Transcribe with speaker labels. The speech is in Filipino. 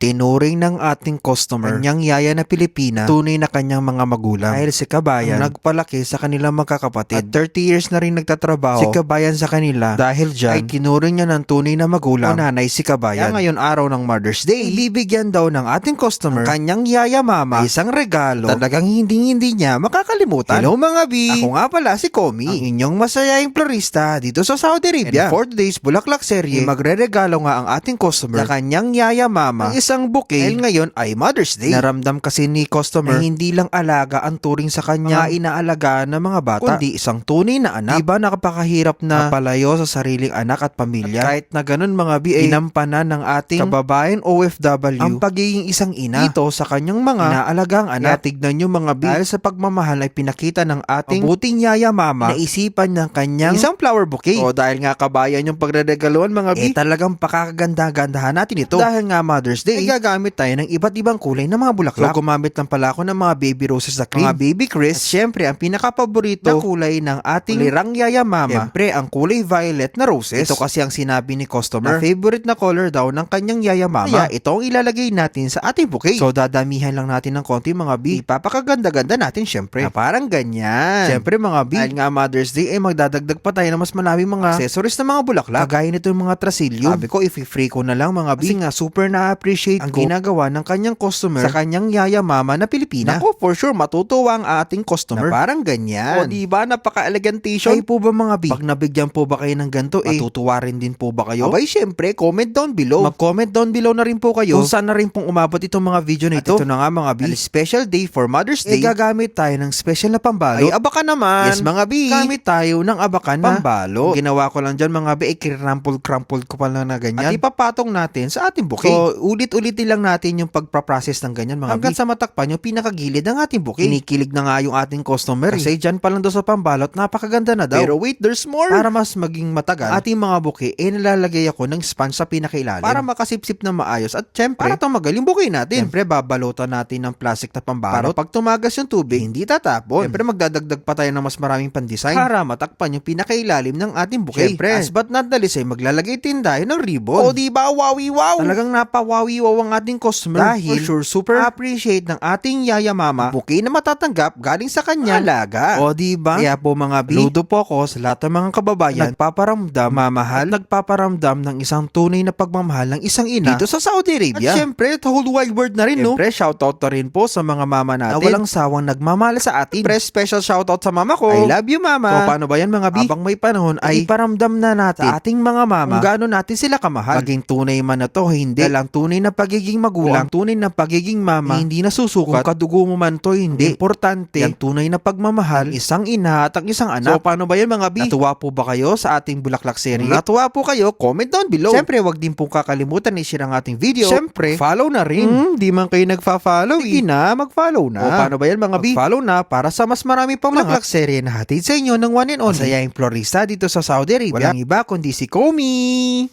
Speaker 1: Tinuring ng ating customer kanyang yaya na Pilipina, tunay na kanyang mga magulang. Dahil si Kabayan ang nagpalaki sa kanilang magkakapatid. At 30 years na rin nagtatrabaho si Kabayan sa kanila. Dahil dyan ay tinuring niya ng tunay na magulang o nanay si Kabayan. Kaya ngayon araw ng Mother's Day, ibibigyan daw ng ating customer kanyang yaya mama isang regalo talagang hindi niya makakalimutan. Hello mga B! Ako nga pala si Komi, ang inyong masayahing florista dito sa Saudi Arabia. And for today's Bulaklak serye, magre-regalo nga ang ating customer sa kanyang yaya mama isang bouquet dahil ngayon ay Mother's Day. Naramdam kasi ni customer na hindi lang alaga ang turing sa kanya inaalagaan ng mga bata, kundi isang tunay na anak. Diba nakapakahirap na palayo sa sariling anak at pamilya? At kahit na ganun mga BA, ginampanan ng ating kababayan OFW ang pagiging isang ina dito sa kanyang mga inaalagang anak. Kaya tignan nyo mga B, dahil sa pagmamahal ay pinakita ng ating mabuting yaya mama na isipan ng kanyang isang flower bouquet. O dahil nga kabayan yung pagre-regaluan mga B, talagang pakakaganda-gandahan natin ito. Dahil nga Mother's Day, gagamit tayo ng iba't ibang kulay ng mga bulaklak. So gumamit lang pala ako ng mga baby roses na cream, mga baby crisp, at syempre ang pinaka-paborito na kulay ng ating lirang yaya mama, syempre ang kulay violet na roses. Ito kasi ang sinabi ni customer na favorite na color daw ng kanyang yaya mama. Kaya ito ang ilalagay natin sa ating bouquet. So dadamihan lang natin ng konti mga B, ipapakaganda-ganda natin syempre na parang ganyan. Syempre mga B, dahil nga Mother's Day ay magdadagdag pa tayo ng mas maraming mga accessories na mga bulaklak, kagaya nito yung mga trasilyo. Sabi ko i-free ko na lang mga B, kasi nga super na-appreciate ang ginagawa ng kanyang customer sa kanyang yaya mama na Pilipina. Ako for sure matutuwa ang ating customer na parang ganyan. O diba napaka-elegantation? Kayo po ba mga B, pag nabigyan po ba kayo ng ganito matutuwa rin din po ba kayo? Abay syempre comment down below. Mag-comment down below na rin po kayo kung saan na rin pong umabot itong mga video na ito. At ito na nga mga B, special day for Mother's Day, gagamit tayo ng special na pambalot. Ay abakan naman. Yes mga B, gamit tayo ng abakan na pambalot. Ginawa ko lang dyan mga B, crumple ko pa lang na ganyan at ipapatong natin sa ating bouquet. So ulit-ulitin lang natin yung pagpaprocess ng ganyan mga hanggang sa matakpan yung pinakagilid ng ating bouquet. Kinikilig na nga yung ating customer kasi dyan pa lang daw sa pambalot napakaganda na daw. Pero wait, there's more. Para mas maging matagal ating mga bouquet, nalalagay ako ng sponge sa pinakailalim para makasipsip na maayos at syempre para tumagal yung bouquet natin. Syempre babalutan natin ng plastic na pambalot para pag tumagas yung tubig hindi tatapon. Syempre magdadagdag pa tayo ng mas maraming pandesign para matakpan yung pinakailalim ng ating bouquet. Syempre as but not the least ay maglalagay din tayo ng ribbon. O diba wawi wow? Talagang napawawi wow ang ating customer dahil for sure super appreciate ng ating yaya mama bouquet na matatanggap galing sa kanya alaga. O diba? Kaya po mga B, ludo po ako sa lahat ng mga kababayan nagpaparamdam, mamahal, nagpaparamdam ng isang tunay na pagmamahal ng isang ina dito sa Saudi Arabia. At syempre, the whole wide world na rin, no? Syempre, shoutout na rin po sa mga mama natin na walang sawang nagmamahal sa atin. Syempre, special shoutout sa mama ko. I love you, mama. So, paano ba yan mga B? Habang may panahon ay iparamdam na natin sa ating mga mama kung gaano natin sila kamahal. Maging tunay man na to, hindi. Dahil ang tunay na pagiging magulang, ang tunay na pagiging mama, hindi nasusukat. Kung kadugo mo man to, hindi. Importante, ang tunay na pagmamahal, isang ina at ang isang anak. So, paano ba yan mga B? Natuwa po ba kayo sa ating Bulaklak series? Kung natuwa po kayo, comment down below. Siyempre, wag din pong kakalimutan i-share ang ating video. Siyempre, follow na rin. Di man kayo nagfa-follow. Sige na, mag-follow na. O paano ba yan mga B? Follow na para sa mas marami pang Bulaklak serye na hatid sa inyo ng one and only masayahing florista dito sa Saudi Arabia. Walang iba kundi si Komi.